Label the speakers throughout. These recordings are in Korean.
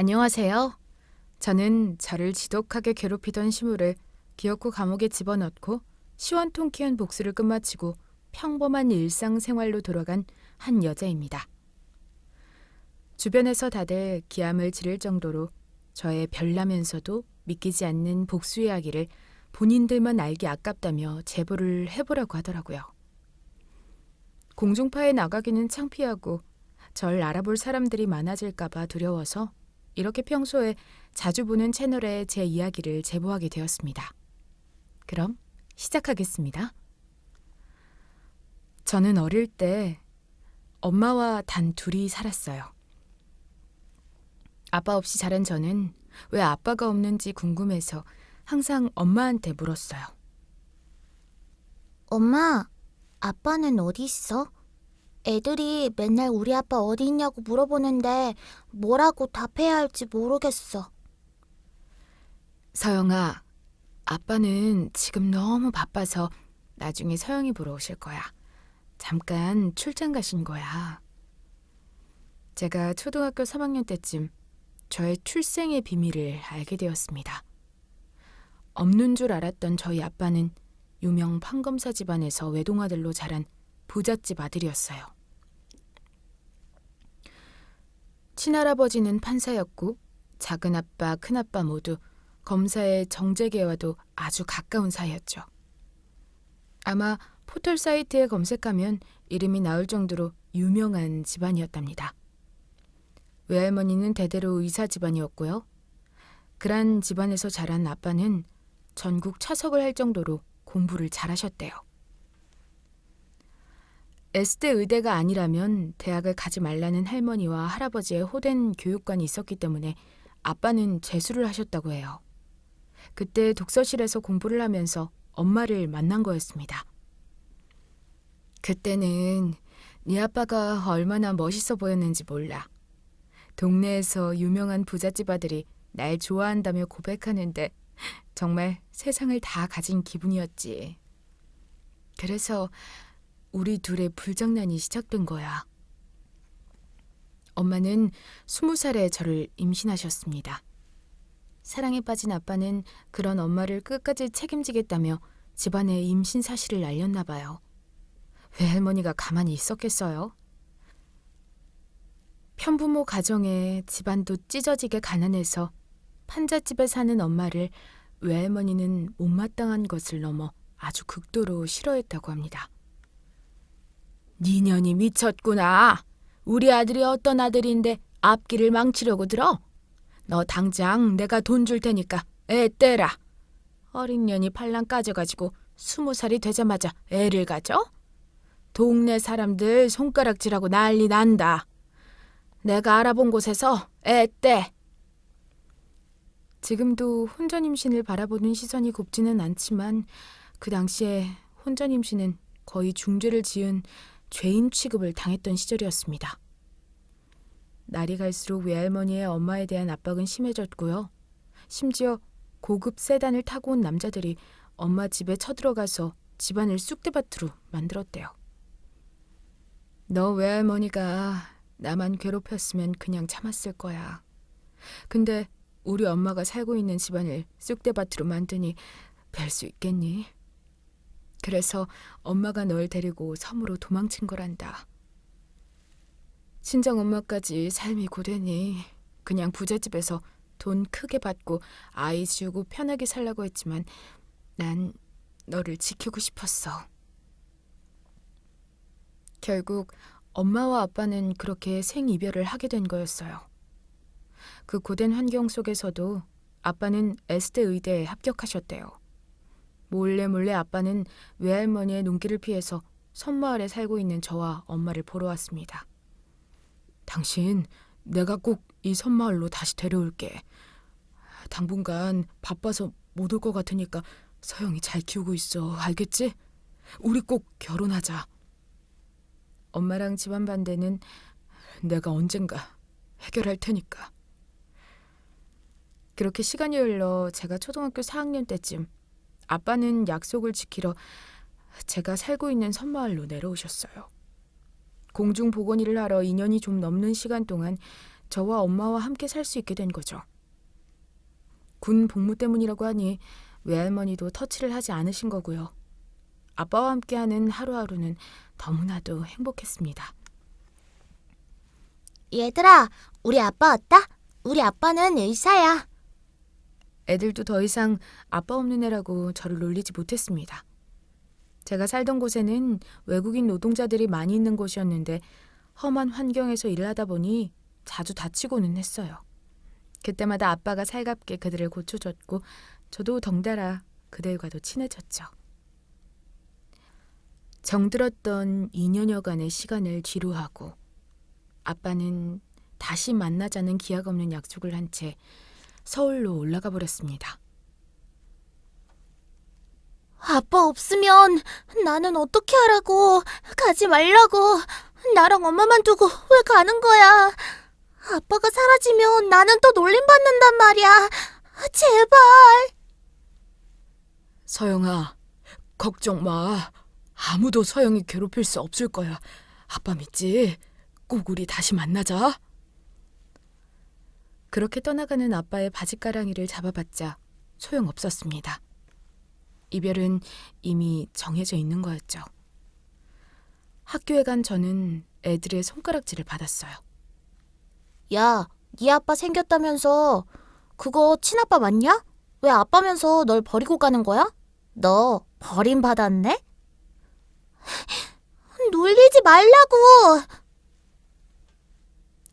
Speaker 1: 안녕하세요. 저는 저를 지독하게 괴롭히던 시무를 기어코 감옥에 집어넣고 시원통쾌한 복수를 끝마치고 평범한 일상생활로 돌아간 한 여자입니다. 주변에서 다들 기함을 지를 정도로 저의 별나면서도 믿기지 않는 복수 이야기를 본인들만 알기 아깝다며 제보를 해보라고 하더라고요. 공중파에 나가기는 창피하고 절 알아볼 사람들이 많아질까봐 두려워서 이렇게 평소에 자주 보는 채널에 제 이야기를 제보하게 되었습니다. 그럼 시작하겠습니다. 저는 어릴 때 엄마와 단 둘이 살았어요. 아빠 없이 자란 저는 왜 아빠가 없는지 궁금해서 항상 엄마한테 물었어요.
Speaker 2: 엄마, 아빠는 어디 있어? 애들이 맨날 우리 아빠 어디 있냐고 물어보는데 뭐라고 답해야 할지 모르겠어.
Speaker 1: 서영아, 아빠는 지금 너무 바빠서 나중에 서영이 보러 오실 거야. 잠깐 출장 가신 거야. 제가 초등학교 3학년 때쯤 저의 출생의 비밀을 알게 되었습니다. 없는 줄 알았던 저희 아빠는 유명 판검사 집안에서 외동아들로 자란 부잣집 아들이었어요. 친할아버지는 판사였고 작은아빠, 큰아빠 모두 검사의 정재계와도 아주 가까운 사이였죠. 아마 포털 사이트에 검색하면 이름이 나올 정도로 유명한 집안이었답니다. 외할머니는 대대로 의사 집안이었고요. 그런 집안에서 자란 아빠는 전국 차석을 할 정도로 공부를 잘하셨대요. S대 의대가 아니라면 대학을 가지 말라는 할머니와 할아버지의 호된 교육관이 있었기 때문에 아빠는 재수를 하셨다고 해요. 그때 독서실에서 공부를 하면서 엄마를 만난 거였습니다. 그때는 네 아빠가 얼마나 멋있어 보였는지 몰라. 동네에서 유명한 부잣집 아들이 날 좋아한다며 고백하는데 정말 세상을 다 가진 기분이었지. 그래서 우리 둘의 불장난이 시작된 거야. 엄마는 20살에 저를 임신하셨습니다. 사랑에 빠진 아빠는 그런 엄마를 끝까지 책임지겠다며 집안에 임신 사실을 알렸나 봐요. 외할머니가 가만히 있었겠어요? 편부모 가정에 집안도 찢어지게 가난해서 판잣집에 사는 엄마를 외할머니는 못마땅한 것을 넘어 아주 극도로 싫어했다고 합니다. 니년이 미쳤구나. 우리 아들이 어떤 아들인데 앞길을 망치려고 들어? 너 당장 내가 돈 줄 테니까 애 떼라. 어린 년이 팔랑 까져가지고 20살이 되자마자 애를 가져? 동네 사람들 손가락질하고 난리 난다. 내가 알아본 곳에서 애 떼. 지금도 혼전 임신을 바라보는 시선이 곱지는 않지만 그 당시에 혼전 임신은 거의 중죄를 지은 죄인 취급을 당했던 시절이었습니다. 날이 갈수록 외할머니의 엄마에 대한 압박은 심해졌고요. 심지어 고급 세단을 타고 온 남자들이 엄마 집에 쳐들어가서 집안을 쑥대밭으로 만들었대요. 너 외할머니가 나만 괴롭혔으면 그냥 참았을 거야. 근데 우리 엄마가 살고 있는 집안을 쑥대밭으로 만드니 별 수 있겠니? 그래서 엄마가 널 데리고 섬으로 도망친 거란다. 친정엄마까지 삶이 고되니 그냥 부잣집에서 돈 크게 받고 아이 지우고 편하게 살라고 했지만 난 너를 지키고 싶었어. 결국 엄마와 아빠는 그렇게 생이별을 하게 된 거였어요. 그 고된 환경 속에서도 아빠는 S대 의대에 합격하셨대요. 몰래 아빠는 외할머니의 눈길을 피해서 섬마을에 살고 있는 저와 엄마를 보러 왔습니다. 당신, 내가 꼭 이 섬마을로 다시 데려올게. 당분간 바빠서 못 올 것 같으니까 서영이 잘 키우고 있어. 알겠지? 우리 꼭 결혼하자. 엄마랑 집안 반대는 내가 언젠가 해결할 테니까. 그렇게 시간이 흘러 제가 초등학교 4학년 때쯤 아빠는 약속을 지키러 제가 살고 있는 섬마을로 내려오셨어요. 공중보건 일을 하러 2년이 좀 넘는 시간 동안 저와 엄마와 함께 살 수 있게 된 거죠. 군 복무 때문이라고 하니 외할머니도 터치를 하지 않으신 거고요. 아빠와 함께하는 하루하루는 너무나도 행복했습니다.
Speaker 2: 얘들아, 우리 아빠 왔다? 우리 아빠는 의사야.
Speaker 1: 애들도 더 이상 아빠 없는 애라고 저를 놀리지 못했습니다. 제가 살던 곳에는 외국인 노동자들이 많이 있는 곳이었는데 험한 환경에서 일을 하다 보니 자주 다치고는 했어요. 그때마다 아빠가 살갑게 그들을 고쳐줬고 저도 덩달아 그들과도 친해졌죠. 정들었던 2년여간의 시간을 뒤로하고 아빠는 다시 만나자는 기약 없는 약속을 한 채 서울로 올라가 버렸습니다.
Speaker 2: 아빠 없으면 나는 어떻게 하라고. 가지 말라고. 나랑 엄마만 두고 왜 가는 거야. 아빠가 사라지면 나는 또 놀림받는단 말이야. 제발.
Speaker 1: 서영아, 걱정 마. 아무도 서영이 괴롭힐 수 없을 거야. 아빠 믿지? 꼭 우리 다시 만나자. 그렇게 떠나가는 아빠의 바짓가랑이를 잡아봤자 소용없었습니다. 이별은 이미 정해져 있는 거였죠. 학교에 간 저는 애들의 손가락질을 받았어요.
Speaker 2: 야, 네 아빠 생겼다면서 그거 친아빠 맞냐? 왜 아빠면서 널 버리고 가는 거야? 너 버림받았네? 놀리지 말라고!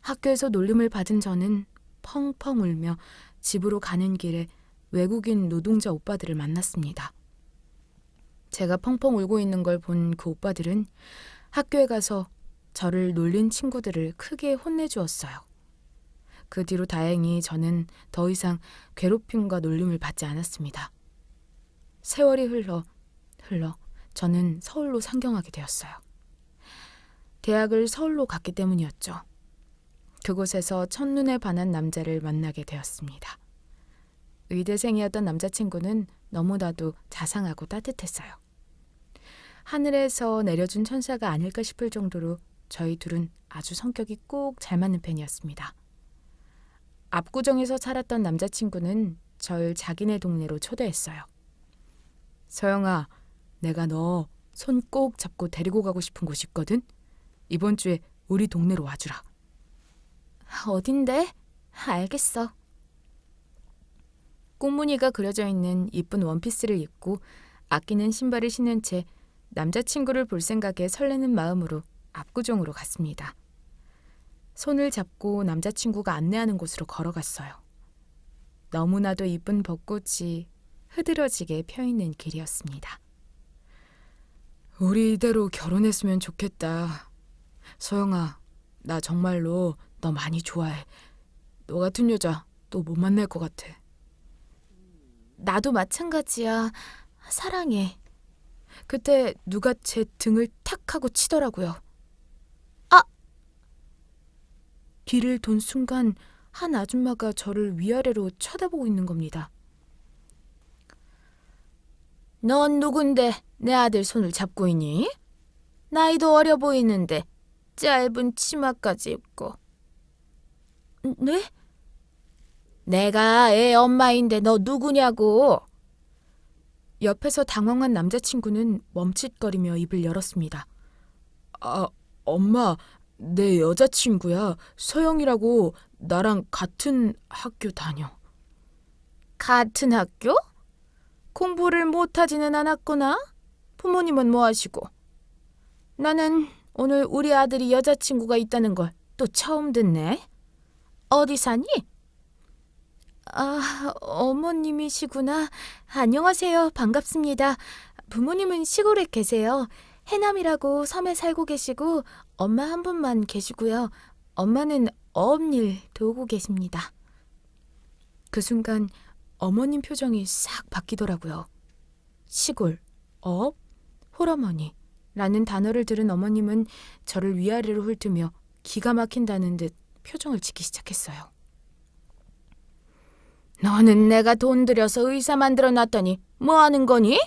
Speaker 1: 학교에서 놀림을 받은 저는 펑펑 울며 집으로 가는 길에 외국인 노동자 오빠들을 만났습니다. 제가 펑펑 울고 있는 걸 본 그 오빠들은 학교에 가서 저를 놀린 친구들을 크게 혼내주었어요. 그 뒤로 다행히 저는 더 이상 괴롭힘과 놀림을 받지 않았습니다. 세월이 흘러 저는 서울로 상경하게 되었어요. 대학을 서울로 갔기 때문이었죠. 그곳에서 첫눈에 반한 남자를 만나게 되었습니다. 의대생이었던 남자친구는 너무나도 자상하고 따뜻했어요. 하늘에서 내려준 천사가 아닐까 싶을 정도로 저희 둘은 아주 성격이 꼭 잘 맞는 편이었습니다. 압구정에서 살았던 남자친구는 절 자기네 동네로 초대했어요. 서영아, 내가 너 손 꼭 잡고 데리고 가고 싶은 곳이 있거든? 이번 주에 우리 동네로 와주라.
Speaker 2: 어딘데? 알겠어.
Speaker 1: 꽃무늬가 그려져 있는 이쁜 원피스를 입고 아끼는 신발을 신은 채 남자친구를 볼 생각에 설레는 마음으로 압구정으로 갔습니다. 손을 잡고 남자친구가 안내하는 곳으로 걸어갔어요. 너무나도 이쁜 벚꽃이 흐드러지게 펴있는 길이었습니다. 우리 이대로 결혼했으면 좋겠다. 서영아, 나 정말로 너 많이 좋아해. 너 같은 여자 또 못 만날 것 같아.
Speaker 2: 나도 마찬가지야. 사랑해.
Speaker 1: 그때 누가 제 등을 탁 하고 치더라고요.
Speaker 2: 아!
Speaker 1: 뒤를 돈 순간 한 아줌마가 저를 위아래로 쳐다보고 있는 겁니다.
Speaker 2: 넌 누군데 내 아들 손을 잡고 있니? 나이도 어려 보이는데 짧은 치마까지 입고. 네? 내가 애 엄마인데 너 누구냐고.
Speaker 1: 옆에서 당황한 남자친구는 멈칫거리며 입을 열었습니다. 아, 엄마, 내 여자친구야. 서영이라고. 나랑 같은 학교 다녀.
Speaker 2: 같은 학교? 공부를 못하지는 않았구나. 부모님은 뭐 하시고? 나는 오늘 우리 아들이 여자친구가 있다는 걸 또 처음 듣네. 어디 사니? 아, 어머님이시구나. 안녕하세요. 반갑습니다. 부모님은 시골에 계세요. 해남이라고 섬에 살고 계시고 엄마 한 분만 계시고요. 엄마는 어업일 도우고 계십니다.
Speaker 1: 그 순간 어머님 표정이 싹 바뀌더라고요. 시골, 어업, 홀어머니라는 단어를 들은 어머님은 저를 위아래로 훑으며 기가 막힌다는 듯 표정을 짓기 시작했어요.
Speaker 2: 너는 내가 돈 들여서 의사 만들어 놨더니 뭐 하는 거니?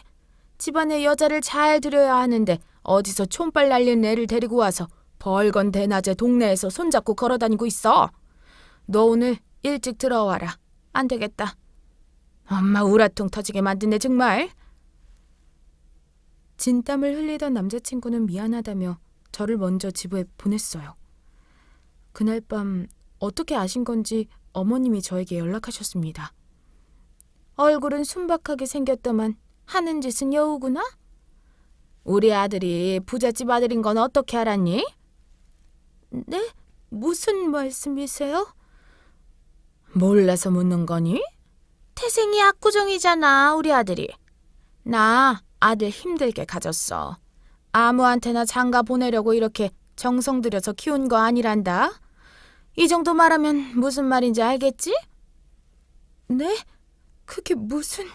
Speaker 2: 집안에 여자를 잘 들여야 하는데 어디서 촌발 날린 애를 데리고 와서 벌건 대낮에 동네에서 손잡고 걸어다니고 있어.
Speaker 1: 너 오늘 일찍 들어와라. 안 되겠다. 엄마 우라통 터지게 만드네 정말. 진땀을 흘리던 남자친구는 미안하다며 저를 먼저 집에 보냈어요. 그날 밤 어떻게 아신 건지 어머님이 저에게 연락하셨습니다. 얼굴은 순박하게 생겼더만 하는 짓은 여우구나? 우리 아들이 부잣집 아들인 건 어떻게 알았니? 네? 무슨 말씀이세요? 몰라서 묻는 거니? 태생이 압구정이잖아, 우리 아들이. 나 아들 힘들게 가졌어. 아무한테나 장가 보내려고 이렇게 정성 들여서 키운 거 아니란다. 이 정도 말하면 무슨 말인지 알겠지? 네? 그게 무슨...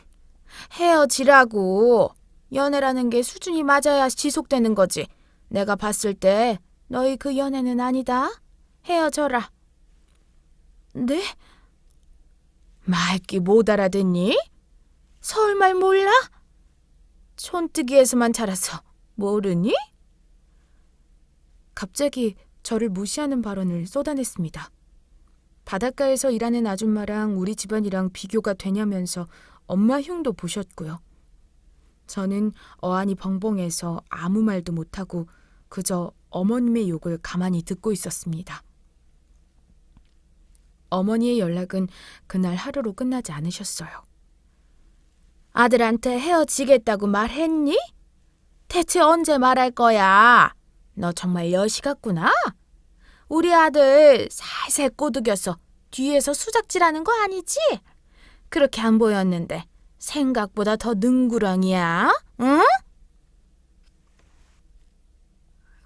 Speaker 1: 헤어지라고. 연애라는 게 수준이 맞아야 지속되는 거지. 내가 봤을 때 너희 그 연애는 아니다. 헤어져라. 네? 말귀 못 알아듣니? 서울말 몰라? 촌뜨기에서만 자라서 모르니? 갑자기 저를 무시하는 발언을 쏟아냈습니다. 바닷가에서 일하는 아줌마랑 우리 집안이랑 비교가 되냐면서 엄마 흉도 보셨고요. 저는 어안이 벙벙해서 아무 말도 못하고 그저 어머님의 욕을 가만히 듣고 있었습니다. 어머니의 연락은 그날 하루로 끝나지 않으셨어요. 아들한테 헤어지겠다고 말했니? 대체 언제 말할 거야? 너 정말 여시 같구나. 우리 아들 살살 꼬드겨서 뒤에서 수작질하는 거 아니지? 그렇게 안 보였는데 생각보다 더 능구렁이야, 응?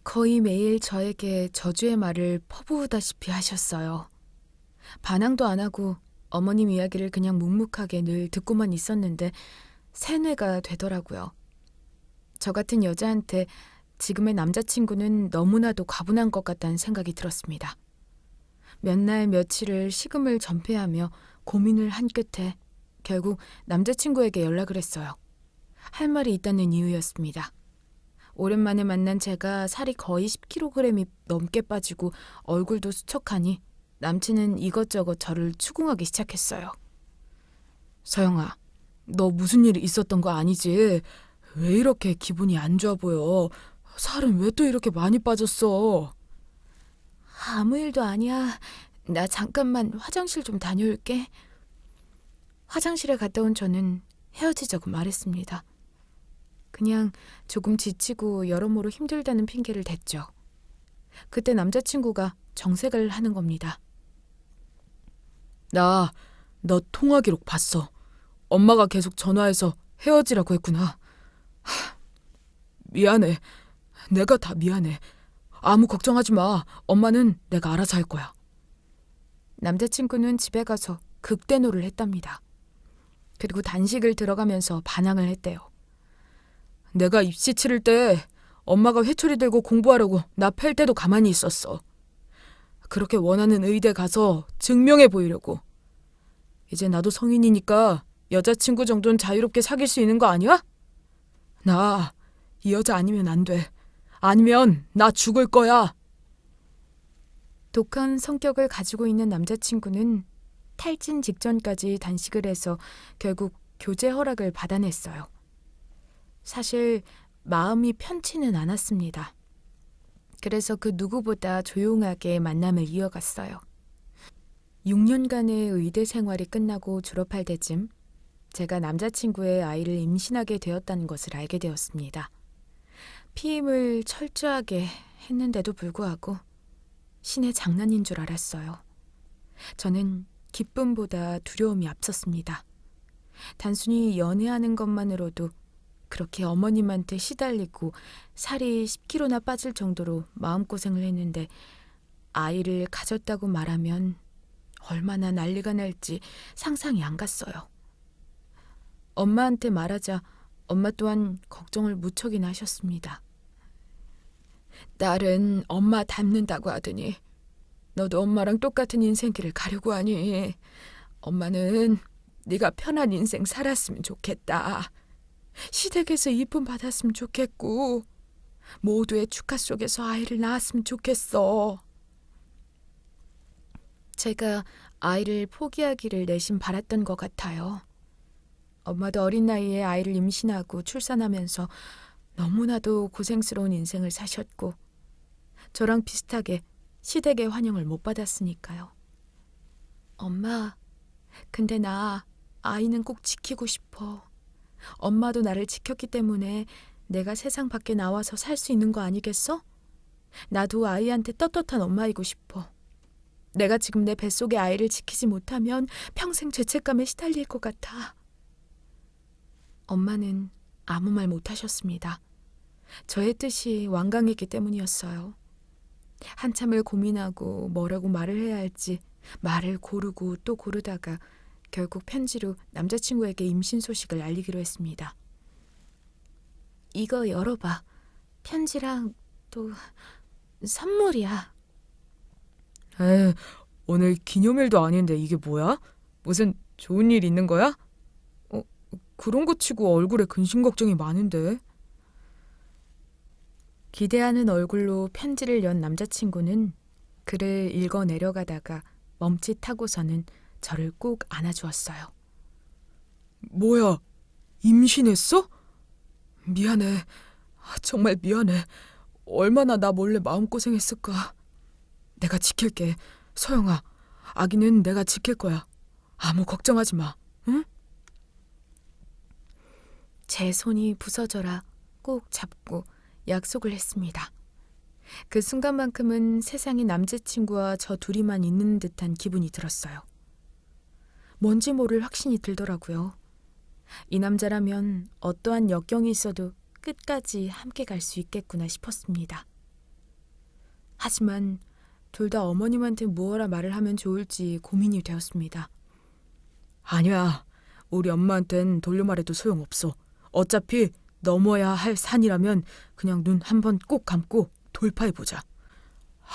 Speaker 1: 거의 매일 저에게 저주의 말을 퍼부으다시피 하셨어요. 반항도 안 하고 어머님 이야기를 그냥 묵묵하게 늘 듣고만 있었는데 세뇌가 되더라고요. 저 같은 여자한테 지금의 남자친구는 너무나도 과분한 것 같다는 생각이 들었습니다. 몇 날 며칠을 식음을 전폐하며 고민을 한 끝에 결국 남자친구에게 연락을 했어요. 할 말이 있다는 이유였습니다. 오랜만에 만난 제가 살이 거의 10kg이 넘게 빠지고 얼굴도 수척하니 남친은 이것저것 저를 추궁하기 시작했어요. 서영아, 너 무슨 일 있었던 거 아니지? 왜 이렇게 기분이 안 좋아 보여? 살은 왜 또 이렇게 많이 빠졌어? 아무 일도 아니야. 나 잠깐만 화장실 좀 다녀올게. 화장실에 갔다 온 저는 헤어지자고 말했습니다. 그냥 조금 지치고 여러모로 힘들다는 핑계를 댔죠. 그때 남자친구가 정색을 하는 겁니다. 나 너 통화 기록 봤어. 엄마가 계속 전화해서 헤어지라고 했구나. 미안해. 내가 다 미안해. 아무 걱정하지 마. 엄마는 내가 알아서 할 거야. 남자친구는 집에 가서 극대노를 했답니다. 그리고 단식을 들어가면서 반항을 했대요. 내가 입시 치를 때 엄마가 회초리 들고 공부하라고 나 팰 때도 가만히 있었어. 그렇게 원하는 의대 가서 증명해 보이려고. 이제 나도 성인이니까 여자친구 정도는 자유롭게 사귈 수 있는 거 아니야? 나 이 여자 아니면 안 돼. 아니면 나 죽을 거야. 독한 성격을 가지고 있는 남자친구는 탈진 직전까지 단식을 해서 결국 교제 허락을 받아냈어요. 사실 마음이 편치는 않았습니다. 그래서 그 누구보다 조용하게 만남을 이어갔어요. 6년간의 의대 생활이 끝나고 졸업할 때쯤 제가 남자친구의 아이를 임신하게 되었다는 것을 알게 되었습니다. 피임을 철저하게 했는데도 불구하고 신의 장난인 줄 알았어요. 저는 기쁨보다 두려움이 앞섰습니다. 단순히 연애하는 것만으로도 그렇게 어머님한테 시달리고 살이 10kg나 빠질 정도로 마음고생을 했는데 아이를 가졌다고 말하면 얼마나 난리가 날지 상상이 안 갔어요. 엄마한테 말하자 엄마 또한 걱정을 무척이나 하셨습니다. 딸은 엄마 닮는다고 하더니 너도 엄마랑 똑같은 인생길을 가려고 하니 엄마는 네가 편한 인생 살았으면 좋겠다. 시댁에서 이쁨 받았으면 좋겠고 모두의 축하 속에서 아이를 낳았으면 좋겠어. 제가 아이를 포기하기를 내심 바랐던 것 같아요. 엄마도 어린 나이에 아이를 임신하고 출산하면서 너무나도 고생스러운 인생을 사셨고 저랑 비슷하게 시댁의 환영을 못 받았으니까요. 엄마, 근데 나 아이는 꼭 지키고 싶어. 엄마도 나를 지켰기 때문에 내가 세상 밖에 나와서 살 수 있는 거 아니겠어? 나도 아이한테 떳떳한 엄마이고 싶어. 내가 지금 내 뱃속의 아이를 지키지 못하면 평생 죄책감에 시달릴 것 같아. 엄마는 아무 말 못하셨습니다. 저의 뜻이 완강했기 때문이었어요. 한참을 고민하고 뭐라고 말을 해야 할지 말을 고르고 또 고르다가 결국 편지로 남자친구에게 임신 소식을 알리기로 했습니다. 이거 열어봐. 편지랑 또 선물이야.
Speaker 3: 에, 오늘 기념일도 아닌데 이게 뭐야? 무슨 좋은 일 있는 거야? 그런 거 치고 얼굴에 근심 걱정이 많은데.
Speaker 1: 기대하는 얼굴로 편지를 연 남자친구는 글을 읽어 내려가다가 멈칫하고서는 저를 꼭 안아주었어요.
Speaker 3: 뭐야, 임신했어? 미안해. 정말 미안해. 얼마나 나 몰래 마음고생했을까. 내가 지킬게. 서영아, 아기는 내가 지킬 거야. 아무 걱정하지 마. 응?
Speaker 1: 제 손이 부서져라 꼭 잡고 약속을 했습니다. 그 순간만큼은 세상에 남자친구와 저 둘이만 있는 듯한 기분이 들었어요. 뭔지 모를 확신이 들더라고요. 이 남자라면 어떠한 역경이 있어도 끝까지 함께 갈 수 있겠구나 싶었습니다. 하지만 둘 다 어머님한테 무엇라 말을 하면 좋을지 고민이 되었습니다.
Speaker 3: 아니야. 우리 엄마한텐 돌려 말해도 소용없어. 어차피 넘어야 할 산이라면 그냥 눈 한 번 꼭 감고 돌파해보자.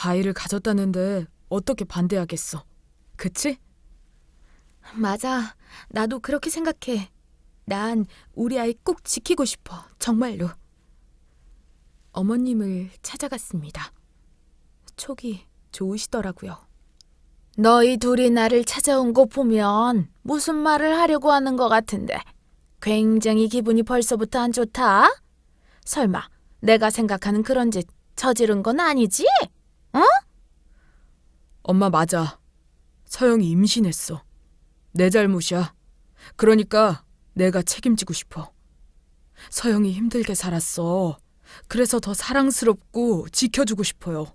Speaker 3: 아이를 가졌다는데 어떻게 반대하겠어. 그치?
Speaker 1: 맞아. 나도 그렇게 생각해. 난 우리 아이 꼭 지키고 싶어. 정말로. 어머님을 찾아갔습니다. 촉이 좋으시더라고요.
Speaker 2: 너희 둘이 나를 찾아온 거 보면 무슨 말을 하려고 하는 것 같은데 굉장히 기분이 벌써부터 안 좋다. 설마 내가 생각하는 그런 짓 저지른 건 아니지?
Speaker 3: 엄마 맞아. 서영이 임신했어. 내 잘못이야. 그러니까 내가 책임지고 싶어. 서영이 힘들게 살았어. 그래서 더 사랑스럽고 지켜주고 싶어요.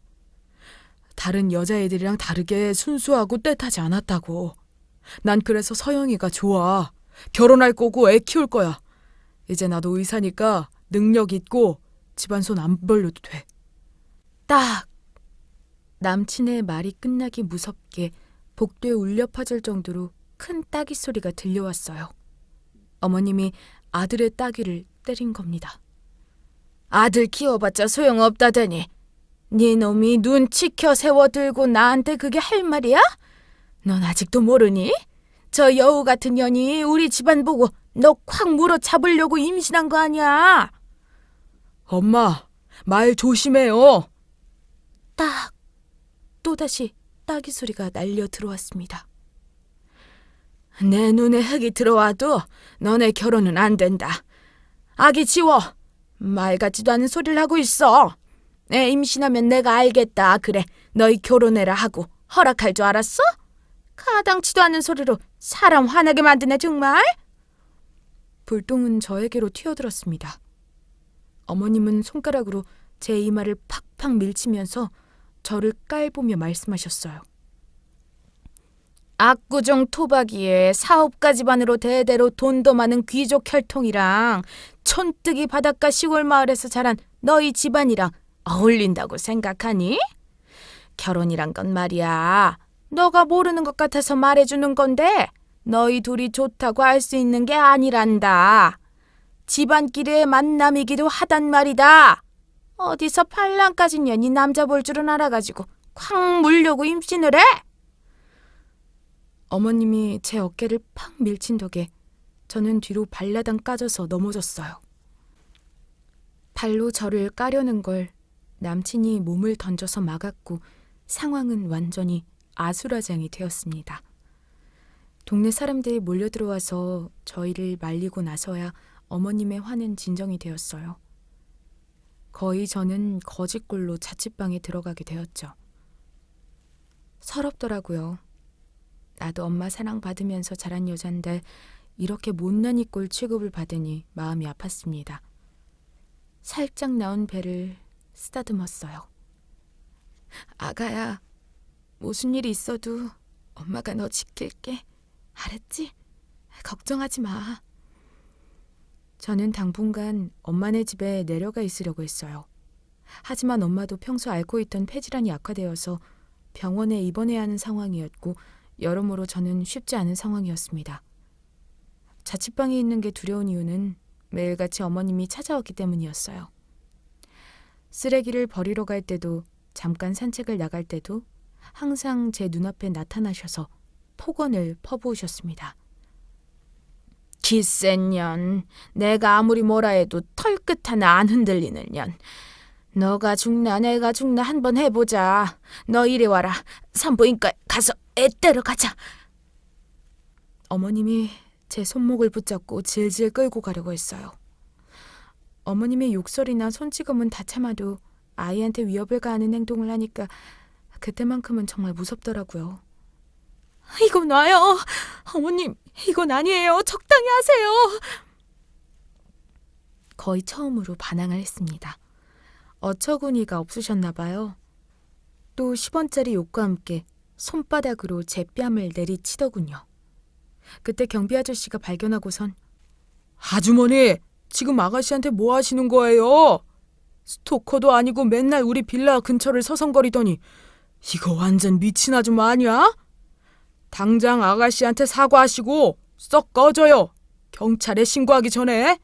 Speaker 3: 다른 여자애들이랑 다르게 순수하고 떼타지 않았다고. 난 그래서 서영이가 좋아. 결혼할 거고 애 키울 거야. 이제 나도 의사니까 능력 있고 집안 손 안 벌려도 돼.
Speaker 1: 딱! 남친의 말이 끝나기 무섭게 복도에 울려 퍼질 정도로 큰 따귀 소리가 들려왔어요. 어머님이 아들의 따귀를 때린 겁니다.
Speaker 2: 아들 키워봤자 소용없다더니 네 놈이 눈 치켜 세워들고 나한테 그게 할 말이야? 넌 아직도 모르니? 저 여우 같은 년이 우리 집안 보고 너 콱 물어 잡으려고 임신한 거 아니야?
Speaker 3: 엄마, 말 조심해요.
Speaker 1: 딱! 또다시 따귀 소리가 날려 들어왔습니다.
Speaker 2: 내 눈에 흙이 들어와도 너네 결혼은 안 된다. 아기 지워. 말 같지도 않은 소리를 하고 있어. 애 임신하면 내가 알겠다. 그래, 너희 결혼해라 하고 허락할 줄 알았어? 가당치도 않은 소리로 사람 화나게 만드네 정말.
Speaker 1: 불똥은 저에게로 튀어들었습니다. 어머님은 손가락으로 제 이마를 팍팍 밀치면서 저를 깔보며 말씀하셨어요.
Speaker 2: 압구정 토박이에 사업가 집안으로 대대로 돈도 많은 귀족 혈통이랑 촌뜨기 바닷가 시골 마을에서 자란 너희 집안이랑 어울린다고 생각하니? 결혼이란 건 말이야. 너가 모르는 것 같아서 말해주는 건데 너희 둘이 좋다고 할 수 있는 게 아니란다. 집안끼리의 만남이기도 하단 말이다. 어디서 팔랑까지 년이 남자 볼 줄은 알아가지고 콱 물려고 임신을 해?
Speaker 1: 어머님이 제 어깨를 팍 밀친 덕에 저는 뒤로 발라당 까져서 넘어졌어요. 발로 저를 까려는 걸 남친이 몸을 던져서 막았고 상황은 완전히 아수라장이 되었습니다. 동네 사람들이 몰려들어와서 저희를 말리고 나서야 어머님의 화는 진정이 되었어요. 거의 저는 거짓골로 자취방에 들어가게 되었죠. 서럽더라고요. 나도 엄마 사랑받으면서 자란 여잔데 이렇게 못난이 꼴 취급을 받으니 마음이 아팠습니다. 살짝 나온 배를 쓰다듬었어요. 아가야, 무슨 일이 있어도 엄마가 너 지킬게. 알았지? 걱정하지 마. 저는 당분간 엄마네 집에 내려가 있으려고 했어요. 하지만 엄마도 평소 앓고 있던 폐질환이 악화되어서 병원에 입원해야 하는 상황이었고 여러모로 저는 쉽지 않은 상황이었습니다. 자취방에 있는 게 두려운 이유는 매일같이 어머님이 찾아왔기 때문이었어요. 쓰레기를 버리러 갈 때도 잠깐 산책을 나갈 때도 항상 제 눈앞에 나타나셔서 폭언을 퍼부으셨습니다. 기센 년, 내가 아무리 뭐라 해도 털끝 하나 안 흔들리는 년. 너가 죽나 내가 죽나 한번 해보자. 너 이리 와라. 산부인과 가서 애 때려 가자. 어머님이 제 손목을 붙잡고 질질 끌고 가려고 했어요. 어머님의 욕설이나 손찌검은 다 참아도 아이한테 위협을 가하는 행동을 하니까 그때만큼은 정말 무섭더라고요. 이거 놔요. 어머님, 이건 아니에요. 적당히 하세요. 거의 처음으로 반항을 했습니다. 어처구니가 없으셨나 봐요. 또 10원짜리 욕과 함께 손바닥으로 제 뺨을 내리치더군요. 그때 경비 아저씨가 발견하고선
Speaker 3: 아주머니, 지금 아가씨한테 뭐 하시는 거예요? 스토커도 아니고 맨날 우리 빌라 근처를 서성거리더니 이거 완전 미친 아줌마 아니야? 당장 아가씨한테 사과하시고 썩 꺼져요. 경찰에 신고하기 전에.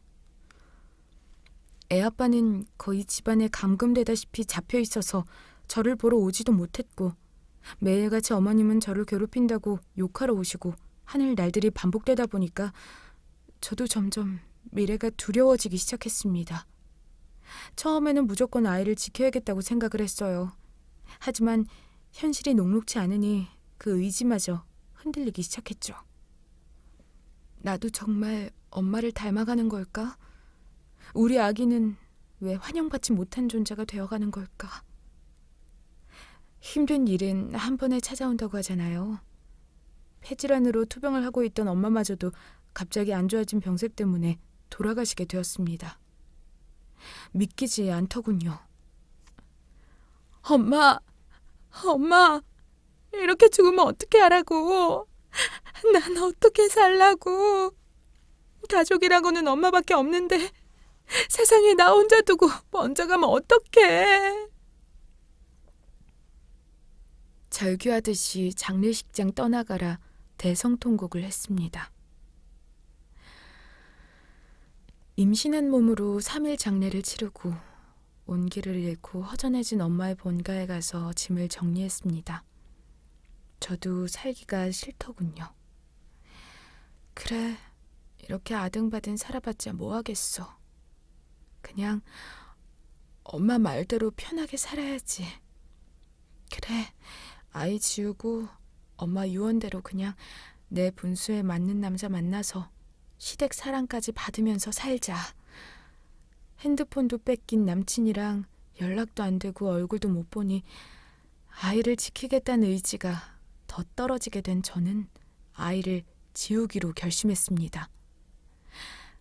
Speaker 1: 애아빠는 거의 집안에 감금되다시피 잡혀 있어서 저를 보러 오지도 못했고 매일같이 어머님은 저를 괴롭힌다고 욕하러 오시고 하는 날들이 반복되다 보니까 저도 점점 미래가 두려워지기 시작했습니다. 처음에는 무조건 아이를 지켜야겠다고 생각을 했어요. 하지만 현실이 녹록지 않으니 그 의지마저 흔들리기 시작했죠. 나도 정말 엄마를 닮아가는 걸까? 우리 아기는 왜 환영받지 못한 존재가 되어가는 걸까? 힘든 일은 한 번에 찾아온다고 하잖아요. 폐질환으로 투병을 하고 있던 엄마마저도 갑자기 안 좋아진 병색 때문에 돌아가시게 되었습니다. 믿기지 않더군요. 엄마, 이렇게 죽으면 어떻게 하라고? 난 어떻게 살라고? 가족이라고는 엄마밖에 없는데 세상에 나 혼자 두고 먼저 가면 어떡해? 절규하듯이 장례식장 떠나가라 대성통곡을 했습니다. 임신한 몸으로 3일 장례를 치르고 온기를 잃고 허전해진 엄마의 본가에 가서 짐을 정리했습니다. 저도 살기가 싫더군요. 그래, 이렇게 아등바등 살아봤자 뭐하겠어. 그냥 엄마 말대로 편하게 살아야지. 그래, 아이 지우고 엄마 유언대로 그냥 내 분수에 맞는 남자 만나서 시댁 사랑까지 받으면서 살자. 핸드폰도 뺏긴 남친이랑 연락도 안 되고 얼굴도 못 보니 아이를 지키겠다는 의지가 더 떨어지게 된 저는 아이를 지우기로 결심했습니다.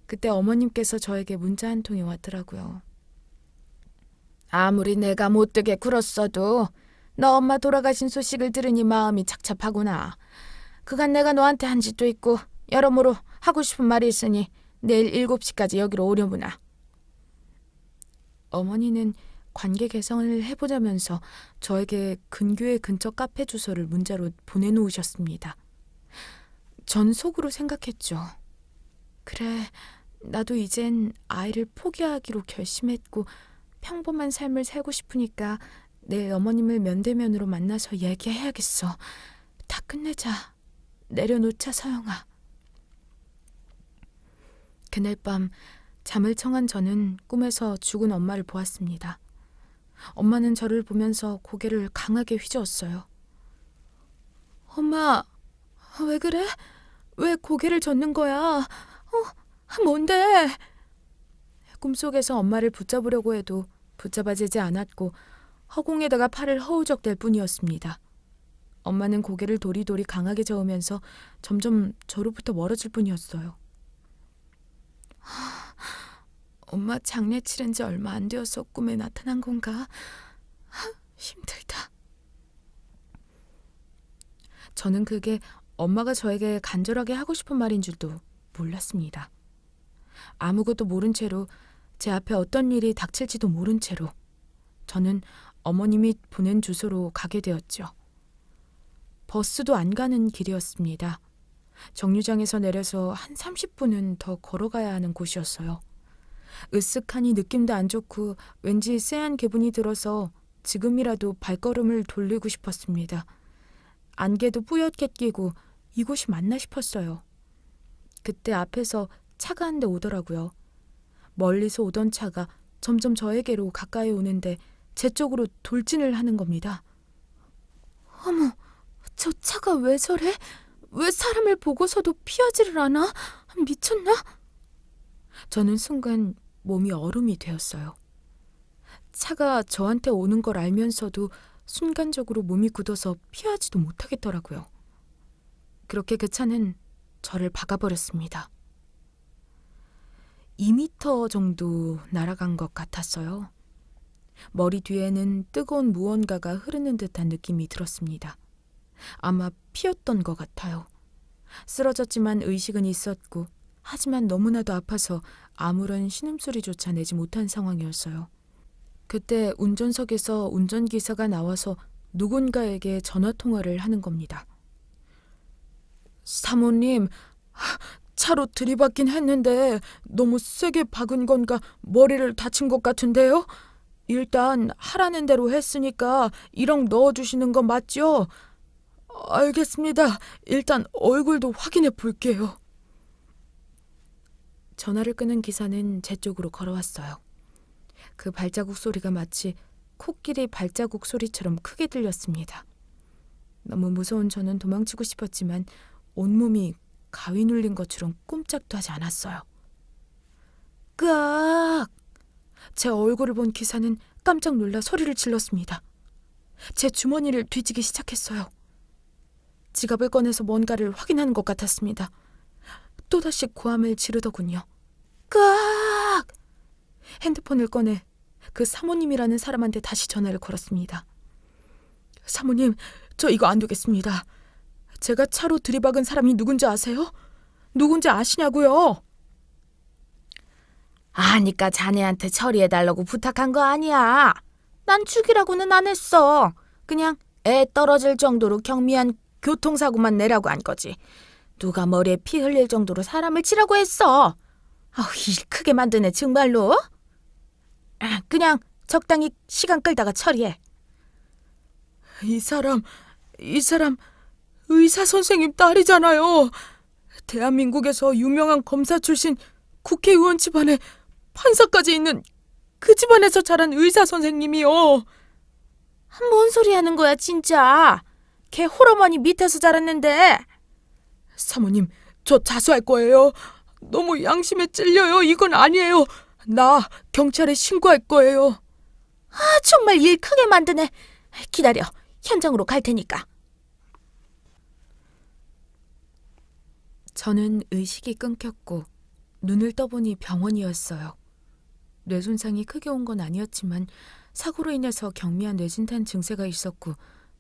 Speaker 1: 그때 어머님께서 저에게 문자 한 통이 왔더라고요. 아무리 내가 못되게 굴었어도 너 엄마 돌아가신 소식을 들으니 마음이 착잡하구나. 그간 내가 너한테 한 짓도 있고 여러모로 하고 싶은 말이 있으니 내일 7시까지 여기로 오려무나. 어머니는 관계 개선을 해보자면서 저에게 근교의 근처 카페 주소를 문자로 보내놓으셨습니다. 전 속으로 생각했죠. 그래, 나도 이젠 아이를 포기하기로 결심했고 평범한 삶을 살고 싶으니까 내일 어머님을 면대면으로 만나서 얘기해야겠어. 다 끝내자. 내려놓자, 서영아. 그날 밤 잠을 청한 저는 꿈에서 죽은 엄마를 보았습니다. 엄마는 저를 보면서 고개를 강하게 휘저었어요. 엄마, 왜 그래? 왜 고개를 젓는 거야? 뭔데? 꿈속에서 엄마를 붙잡으려고 해도 붙잡아지지 않았고 허공에다가 팔을 허우적댈 뿐이었습니다. 엄마는 고개를 도리도리 강하게 저으면서 점점 저로부터 멀어질 뿐이었어요. 엄마 장례 치른 지 얼마 안 되어서 꿈에 나타난 건가? 힘들다. 저는 그게 엄마가 저에게 간절하게 하고 싶은 말인 줄도 몰랐습니다. 아무것도 모른 채로 제 앞에 어떤 일이 닥칠지도 모른 채로 저는 어머님이 보낸 주소로 가게 되었죠. 버스도 안 가는 길이었습니다. 정류장에서 내려서 한 30분은 더 걸어가야 하는 곳이었어요. 으쓱하니 느낌도 안 좋고 왠지 쎄한 기분이 들어서 지금이라도 발걸음을 돌리고 싶었습니다. 안개도 뿌옇게 끼고 이곳이 맞나 싶었어요. 그때 앞에서 차가 한 대 오더라고요. 멀리서 오던 차가 점점 저에게로 가까이 오는데 제 쪽으로 돌진을 하는 겁니다. 어머, 저 차가 왜 저래? 왜 사람을 보고서도 피하지를 않아? 미쳤나? 저는 순간 몸이 얼음이 되었어요. 차가 저한테 오는 걸 알면서도 순간적으로 몸이 굳어서 피하지도 못하겠더라고요. 그렇게 그 차는 저를 박아버렸습니다. 2미터 정도 날아간 것 같았어요. 머리 뒤에는 뜨거운 무언가가 흐르는 듯한 느낌이 들었습니다. 아마 피였던 것 같아요. 쓰러졌지만 의식은 있었고 하지만 너무나도 아파서 아무런 신음소리조차 내지 못한 상황이었어요. 그때 운전석에서 운전기사가 나와서 누군가에게 전화통화를 하는 겁니다. 사모님, 차로 들이받긴 했는데 너무 세게 박은 건가 머리를 다친 것 같은데요? 일단 하라는 대로 했으니까 1억 넣어주시는 거 맞죠? 알겠습니다. 일단 얼굴도 확인해 볼게요. 전화를 끊은 기사는 제 쪽으로 걸어왔어요. 그 발자국 소리가 마치 코끼리 발자국 소리처럼 크게 들렸습니다. 너무 무서운 저는 도망치고 싶었지만 온몸이 가위 눌린 것처럼 꼼짝도 하지 않았어요. 끄악! 제 얼굴을 본 기사는 깜짝 놀라 소리를 질렀습니다. 제 주머니를 뒤지기 시작했어요. 지갑을 꺼내서 뭔가를 확인하는 것 같았습니다. 또다시 고함을 지르더군요. 끄악! 핸드폰을 꺼내 그 사모님이라는 사람한테 다시 전화를 걸었습니다. 사모님, 저 이거 안 되겠습니다. 제가 차로 들이박은 사람이 누군지 아세요? 누군지 아시냐고요?
Speaker 2: 아니까 자네한테 처리해달라고 부탁한 거 아니야. 난 죽이라고는 안 했어. 그냥 애 떨어질 정도로 경미한 교통사고만 내라고 한 거지. 누가 머리에 피 흘릴 정도로 사람을 치라고 했어. 일 크게 만드네 정말로. 그냥 적당히 시간 끌다가 처리해.
Speaker 3: 이 사람 의사 선생님 딸이잖아요. 대한민국에서 유명한 검사 출신 국회의원 집안에 판사까지 있는 그 집안에서 자란 의사 선생님이요.
Speaker 2: 뭔 소리 하는 거야 진짜. 걔 홀어머니 밑에서 자랐는데.
Speaker 3: 사모님, 저 자수할 거예요. 너무 양심에 찔려요. 이건 아니에요. 나 경찰에 신고할 거예요.
Speaker 2: 정말 일 크게 만드네. 기다려. 현장으로 갈 테니까.
Speaker 1: 저는 의식이 끊겼고 눈을 떠보니 병원이었어요. 뇌손상이 크게 온 건 아니었지만 사고로 인해서 경미한 뇌진탄 증세가 있었고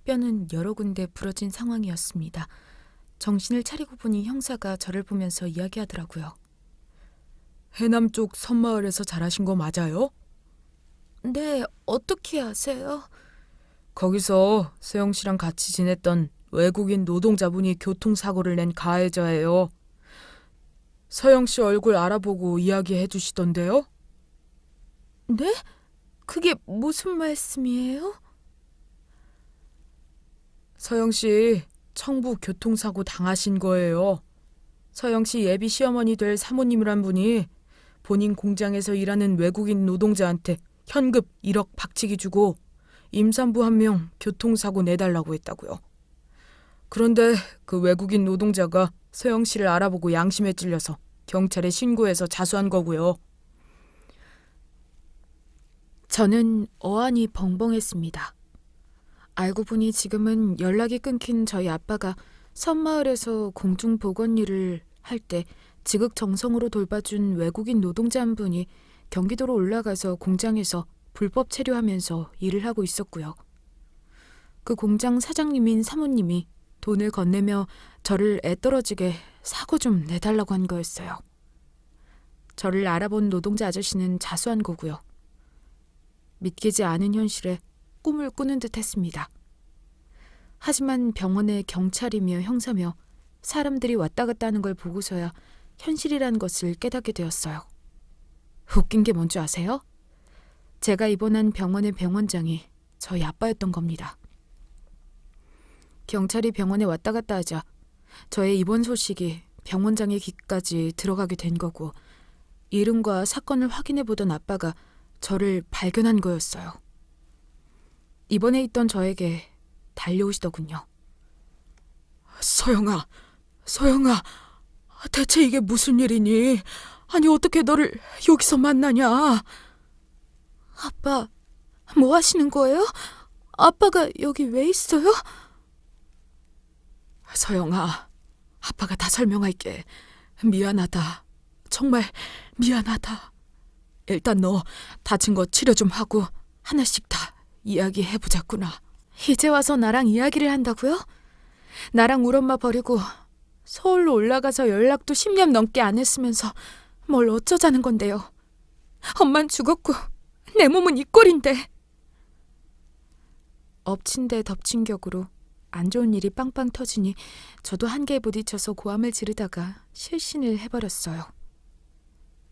Speaker 1: 뼈는 여러 군데 부러진 상황이었습니다. 정신을 차리고 보니 형사가 저를 보면서 이야기하더라고요.
Speaker 3: 해남 쪽 섬마을에서 자라신 거 맞아요?
Speaker 1: 네, 어떻게 아세요?
Speaker 3: 거기서 세영 씨랑 같이 지냈던 외국인 노동자분이 교통사고를 낸 가해자예요. 서영 씨 얼굴 알아보고 이야기해 주시던데요?
Speaker 1: 네? 그게 무슨 말씀이에요?
Speaker 3: 서영 씨 청부 교통사고 당하신 거예요. 서영 씨 예비 시어머니 될 사모님이란 분이 본인 공장에서 일하는 외국인 노동자한테 현금 1억 박치기 주고 임산부 1명 교통사고 내달라고 했다고요. 그런데 그 외국인 노동자가 서영 씨를 알아보고 양심에 찔려서 경찰에 신고해서 자수한 거고요.
Speaker 1: 저는 어안이 벙벙했습니다. 알고 보니 지금은 연락이 끊긴 저희 아빠가 섬마을에서 공중보건 일을 할 때 지극정성으로 돌봐준 외국인 노동자 한 분이 경기도로 올라가서 공장에서 불법 체류하면서 일을 하고 있었고요. 그 공장 사장님인 사모님이 돈을 건네며 저를 애떨어지게 사고 좀 내달라고 한 거였어요. 저를 알아본 노동자 아저씨는 자수한 거고요. 믿기지 않은 현실에 꿈을 꾸는 듯 했습니다. 하지만 병원에 경찰이며 형사며 사람들이 왔다 갔다 하는 걸 보고서야 현실이라는 것을 깨닫게 되었어요. 웃긴 게 뭔지 아세요? 제가 입원한 병원의 병원장이 저희 아빠였던 겁니다. 경찰이 병원에 왔다 갔다 하자 저의 입원 소식이 병원장의 귀까지 들어가게 된 거고, 이름과 사건을 확인해 보던 아빠가 저를 발견한 거였어요. 입원해 있던 저에게 달려오시더군요.
Speaker 3: 서영아, 대체 이게 무슨 일이니? 아니 어떻게 너를 여기서 만나냐?
Speaker 1: 아빠, 뭐 하시는 거예요? 아빠가 여기 왜 있어요?
Speaker 3: 서영아, 아빠가 다 설명할게. 미안하다. 정말 미안하다. 일단 너 다친 거 치료 좀 하고 하나씩 다 이야기해보자꾸나.
Speaker 1: 이제 와서 나랑 이야기를 한다고요? 나랑 우리 엄마 버리고 서울로 올라가서 연락도 10년 넘게 안 했으면서 뭘 어쩌자는 건데요. 엄만 죽었고 내 몸은 이 꼴인데. 엎친 데 덮친 격으로 안 좋은 일이 빵빵 터지니 저도 한계에 부딪혀서 고함을 지르다가 실신을 해버렸어요.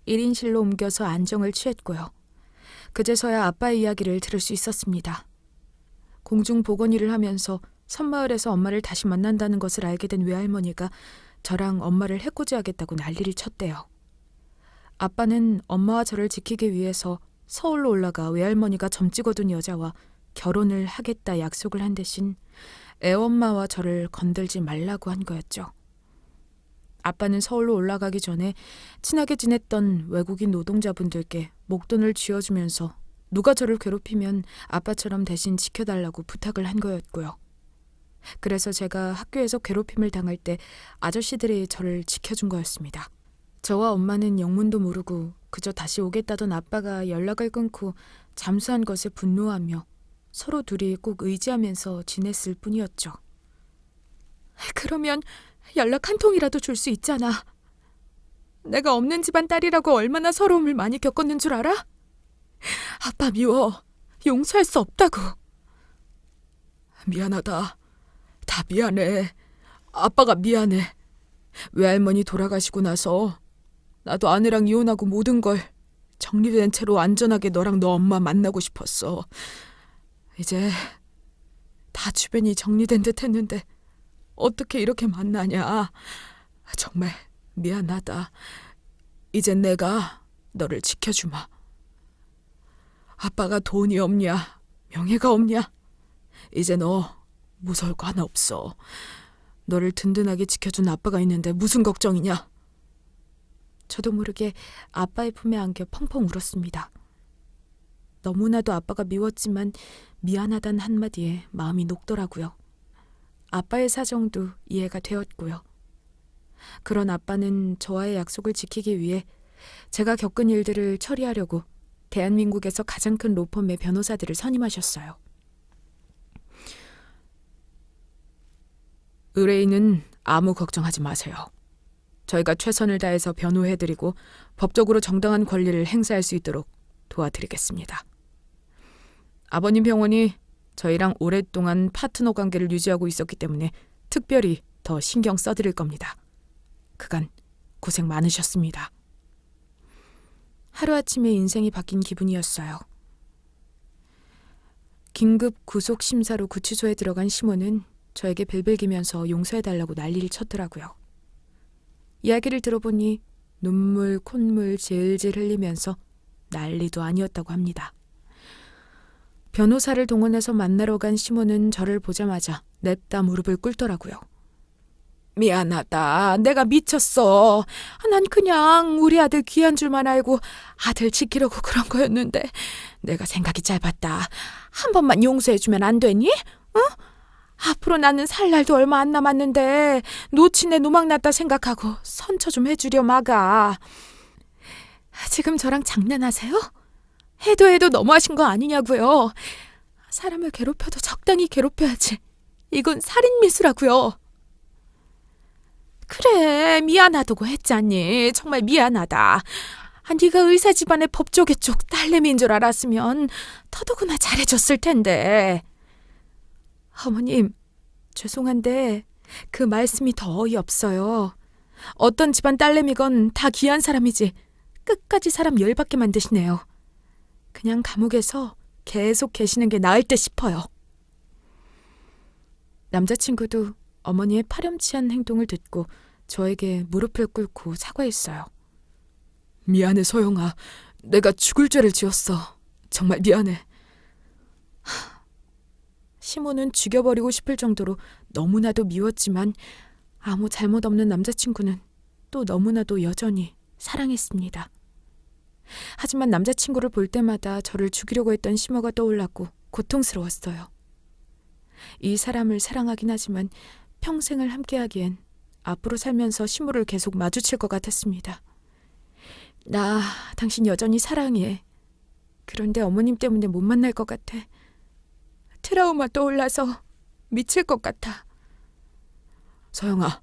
Speaker 1: 1인실로 옮겨서 안정을 취했고요. 그제서야 아빠의 이야기를 들을 수 있었습니다. 공중보건 일을 하면서 섬마을에서 엄마를 다시 만난다는 것을 알게 된 외할머니가 저랑 엄마를 해코지하겠다고 난리를 쳤대요. 아빠는 엄마와 저를 지키기 위해서 서울로 올라가 외할머니가 점 찍어둔 여자와 결혼을 하겠다 약속을 한 대신 애엄마와 저를 건들지 말라고 한 거였죠. 아빠는 서울로 올라가기 전에 친하게 지냈던 외국인 노동자분들께 목돈을 쥐어주면서 누가 저를 괴롭히면 아빠처럼 대신 지켜달라고 부탁을 한 거였고요. 그래서 제가 학교에서 괴롭힘을 당할 때 아저씨들이 저를 지켜준 거였습니다. 저와 엄마는 영문도 모르고 그저 다시 오겠다던 아빠가 연락을 끊고 잠수한 것에 분노하며 서로 둘이 꼭 의지하면서 지냈을 뿐이었죠. 그러면 연락 한 통이라도 줄 수 있잖아. 내가 없는 집안 딸이라고 얼마나 서러움을 많이 겪었는 줄 알아? 아빠 미워. 용서할 수 없다고.
Speaker 3: 미안하다. 다 미안해. 아빠가 미안해. 외할머니 돌아가시고 나서 나도 아내랑 이혼하고 모든 걸 정리된 채로 안전하게 너랑 너 엄마 만나고 싶었어. 이제 다 주변이 정리된 듯 했는데 어떻게 이렇게 만나냐. 정말 미안하다. 이젠 내가 너를 지켜주마. 아빠가 돈이 없냐, 명예가 없냐. 이제 너 무서울 거 하나 없어. 너를 든든하게 지켜준 아빠가 있는데 무슨 걱정이냐.
Speaker 1: 저도 모르게 아빠의 품에 안겨 펑펑 울었습니다. 너무나도 아빠가 미웠지만 미안하단 한마디에 마음이 녹더라고요. 아빠의 사정도 이해가 되었고요. 그런 아빠는 저와의 약속을 지키기 위해 제가 겪은 일들을 처리하려고 대한민국에서 가장 큰 로펌의 변호사들을 선임하셨어요.
Speaker 3: 의뢰인은 아무 걱정하지 마세요. 저희가 최선을 다해서 변호해드리고 법적으로 정당한 권리를 행사할 수 있도록 도와드리겠습니다. 아버님 병원이 저희랑 오랫동안 파트너 관계를 유지하고 있었기 때문에 특별히 더 신경 써드릴 겁니다. 그간 고생 많으셨습니다.
Speaker 1: 하루아침에 인생이 바뀐 기분이었어요. 긴급 구속심사로 구치소에 들어간 시모는 저에게 벨벨기면서 용서해달라고 난리를 쳤더라고요. 이야기를 들어보니 눈물, 콧물 질질 흘리면서 난리도 아니었다고 합니다. 변호사를 동원해서 만나러 간 시모는 저를 보자마자 냅다 무릎을 꿇더라고요.
Speaker 3: 미안하다. 내가 미쳤어. 난 그냥 우리 아들 귀한 줄만 알고 아들 지키려고 그런 거였는데 내가 생각이 짧았다. 한 번만 용서해주면 안 되니? 어? 앞으로 나는 살 날도 얼마 안 남았는데 놓친 애 노망났다 생각하고 선처 좀 해주려 마가. 지금 저랑 장난하세요? 해도 너무하신 거 아니냐고요. 사람을 괴롭혀도 적당히 괴롭혀야지. 이건 살인미수라고요. 그래, 미안하다고 했잖니. 정말 미안하다. 네가 의사 집안의 법조계 쪽 딸내미인 줄 알았으면 더더구나 잘해줬을 텐데. 어머님, 죄송한데 그 말씀이 더 어이없어요. 어떤 집안 딸내미건 다 귀한 사람이지 끝까지 사람 열받게 만드시네요. 그냥 감옥에서 계속 계시는 게 나을 듯 싶어요. 남자친구도 어머니의 파렴치한 행동을 듣고 저에게 무릎을 꿇고 사과했어요. 미안해, 소영아. 내가 죽을 죄를 지었어. 정말 미안해. 시모는 죽여버리고 싶을 정도로 너무나도 미웠지만 아무 잘못 없는 남자친구는 또 너무나도 여전히 사랑했습니다. 하지만 남자친구를 볼 때마다 저를 죽이려고 했던 시모가 떠올랐고 고통스러웠어요. 이 사람을 사랑하긴 하지만 평생을 함께하기엔 앞으로 살면서 시모를 계속 마주칠 것 같았습니다. 나 당신 여전히 사랑해. 그런데 어머님 때문에 못 만날 것 같아. 트라우마 떠올라서 미칠 것 같아. 서영아,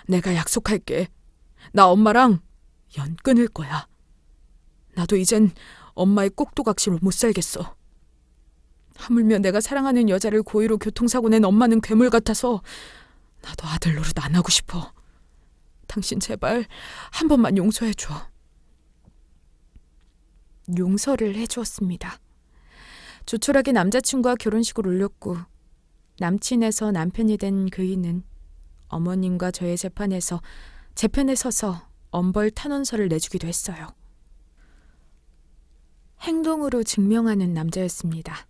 Speaker 3: 내가 약속할게. 나 엄마랑 연 끊을 거야. 나도 이젠 엄마의 꼭두각시로 못 살겠어. 하물며 내가 사랑하는 여자를 고의로 교통사고 낸 엄마는 괴물 같아서 나도 아들 노릇 안 하고 싶어. 당신 제발 한 번만 용서해줘. 용서를 해주었습니다. 조촐하게 남자친구와 결혼식을 올렸고 남친에서 남편이 된 그이는 어머님과 저의 재판에서 제 편에 서서 엄벌 탄원서를 내주기도 했어요. 행동으로 증명하는 남자였습니다.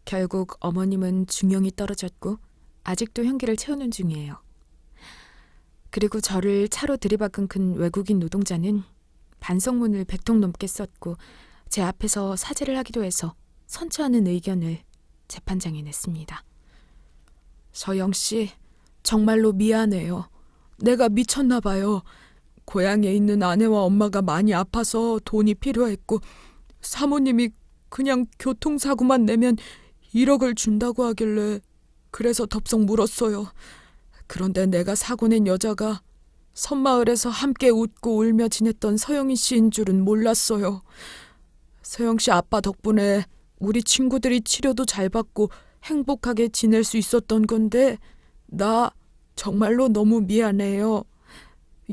Speaker 3: 결국 어머님은 중형이 떨어졌고 아직도 형기를 채우는 중이에요. 그리고 저를 차로 들이박은 큰 외국인 노동자는 반성문을 100통 넘게 썼고 제 앞에서 사죄를 하기도 해서 선처하는 의견을 재판장에 냈습니다. 서영 씨, 정말로 미안해요. 내가 미쳤나 봐요. 고향에 있는 아내와 엄마가 많이 아파서 돈이 필요했고 사모님이 그냥 교통사고만 내면 1억을 준다고 하길래 그래서 덥석 물었어요. 그런데 내가 사고 낸 여자가 섬마을에서 함께 웃고 울며 지냈던 서영희 씨인 줄은 몰랐어요. 서영 씨 아빠 덕분에 우리 친구들이 치료도 잘 받고 행복하게 지낼 수 있었던 건데 나 정말로 너무 미안해요.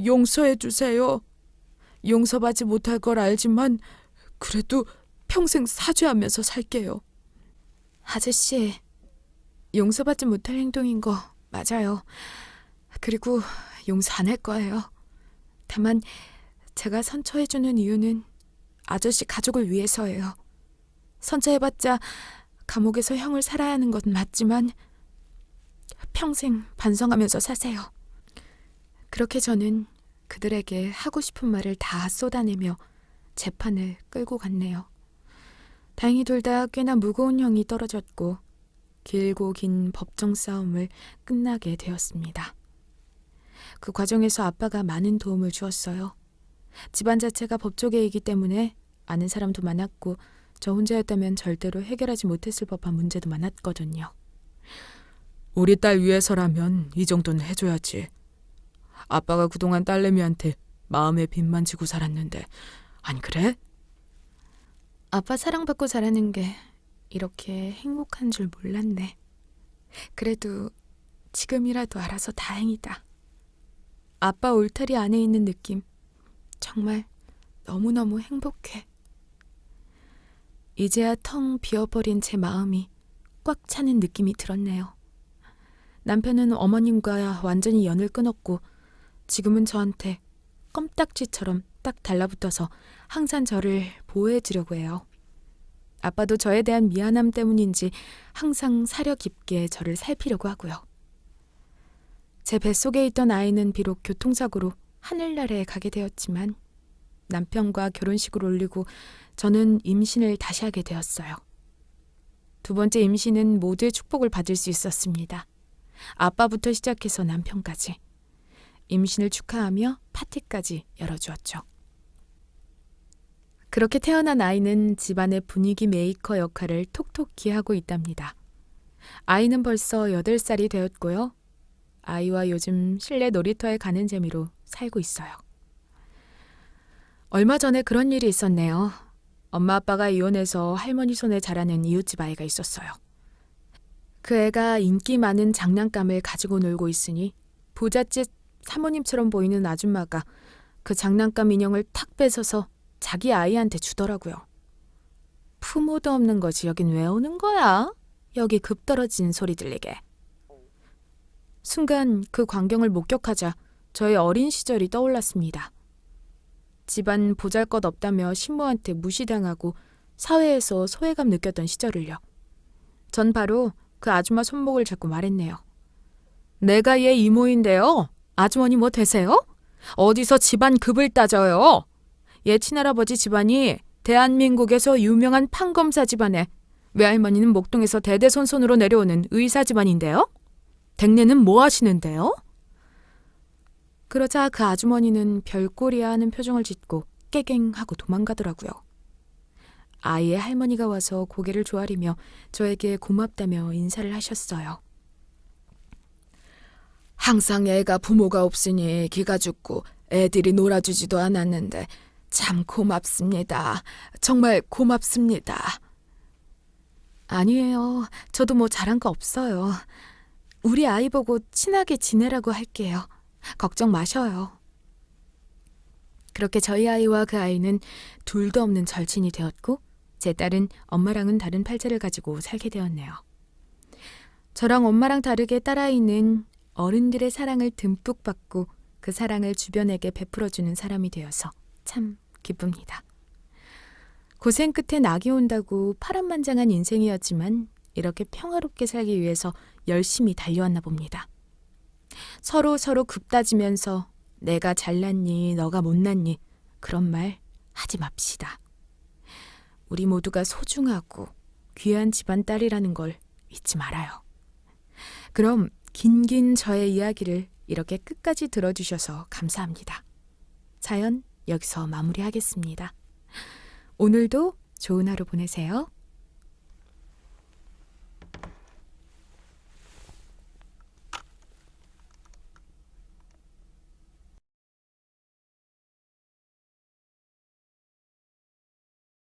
Speaker 3: 용서해 주세요. 용서받지 못할 걸 알지만 그래도 평생 사죄하면서 살게요. 아저씨, 용서받지 못할 행동인 거 맞아요. 그리고 용서 안 할 거예요. 다만 제가 선처해주는 이유는 아저씨 가족을 위해서예요. 선처해봤자 감옥에서 형을 살아야 하는 건 맞지만 평생 반성하면서 사세요. 그렇게 저는 그들에게 하고 싶은 말을 다 쏟아내며 재판을 끌고 갔네요. 다행히 둘 다 꽤나 무거운 형이 떨어졌고 길고 긴 법정 싸움을 끝나게 되었습니다. 그 과정에서 아빠가 많은 도움을 주었어요. 집안 자체가 법조계이기 때문에 아는 사람도 많았고 저 혼자였다면 절대로 해결하지 못했을 법한 문제도 많았거든요. 우리 딸 위해서라면 이 정도는 해줘야지. 아빠가 그동안 딸내미한테 마음의 빚만 지고 살았는데 안 그래?
Speaker 1: 아빠 사랑받고 자라는 게 이렇게 행복한 줄 몰랐네. 그래도 지금이라도 알아서 다행이다. 아빠 울타리 안에 있는 느낌 정말 너무너무 행복해. 이제야 텅 비어버린 제 마음이 꽉 차는 느낌이 들었네요. 남편은 어머님과 완전히 연을 끊었고 지금은 저한테 껌딱지처럼 딱 달라붙어서 항상 저를 보호해 주려고 해요. 아빠도 저에 대한 미안함 때문인지 항상 사려 깊게 저를 살피려고 하고요. 제 뱃속에 있던 아이는 비록 교통사고로 하늘나라에 가게 되었지만 남편과 결혼식을 올리고 저는 임신을 다시 하게 되었어요. 두 번째 임신은 모두의 축복을 받을 수 있었습니다. 아빠부터 시작해서 남편까지. 임신을 축하하며 파티까지 열어주었죠. 그렇게 태어난 아이는 집안의 분위기 메이커 역할을 톡톡히 하고 있답니다. 아이는 벌써 8살이 되었고요. 아이와 요즘 실내 놀이터에 가는 재미로 살고 있어요. 얼마 전에 그런 일이 있었네요. 엄마 아빠가 이혼해서 할머니 손에 자라는 이웃집 아이가 있었어요. 그 애가 인기 많은 장난감을 가지고 놀고 있으니 부잣집 사모님처럼 보이는 아줌마가 그 장난감 인형을 탁 뺏어서 자기 아이한테 주더라고요. 부모도 없는 거지 여긴 왜 오는 거야? 여기 급 떨어지는 소리 들리게. 순간 그 광경을 목격하자 저의 어린 시절이 떠올랐습니다. 집안 보잘것없다며 신부한테 무시당하고 사회에서 소외감 느꼈던 시절을요. 전 바로 그 아줌마 손목을 잡고 말했네요. 내가 얘 이모인데요. 아주머니 뭐 되세요? 어디서 집안 급을 따져요? 얘 친할아버지 집안이 대한민국에서 유명한 판검사 집안에 외할머니는 목동에서 대대손손으로 내려오는 의사 집안인데요. 댁내는 뭐 하시는데요? 그러자 그 아주머니는 별꼴이야 하는 표정을 짓고 깨갱하고 도망가더라고요. 아이의 할머니가 와서 고개를 조아리며 저에게 고맙다며 인사를 하셨어요. 항상 애가 부모가 없으니 기가 죽고 애들이 놀아주지도 않았는데 참 고맙습니다. 정말 고맙습니다. 아니에요. 저도 뭐 잘한 거 없어요. 우리 아이 보고 친하게 지내라고 할게요. 걱정 마셔요. 그렇게 저희 아이와 그 아이는 둘도 없는 절친이 되었고 제 딸은 엄마랑은 다른 팔자를 가지고 살게 되었네요. 저랑 엄마랑 다르게 딸아이는 어른들의 사랑을 듬뿍 받고 그 사랑을 주변에게 베풀어주는 사람이 되어서 참 기쁩니다. 고생 끝에 낙이 온다고 파란만장한 인생이었지만 이렇게 평화롭게 살기 위해서 열심히 달려왔나 봅니다. 서로 급 따지면서 내가 잘났니 너가 못났니 그런 말 하지 맙시다. 우리 모두가 소중하고 귀한 집안 딸이라는 걸 잊지 말아요. 그럼 긴 저의 이야기를 이렇게 끝까지 들어주셔서 감사합니다. 사연 여기서 마무리하겠습니다. 오늘도 좋은 하루 보내세요.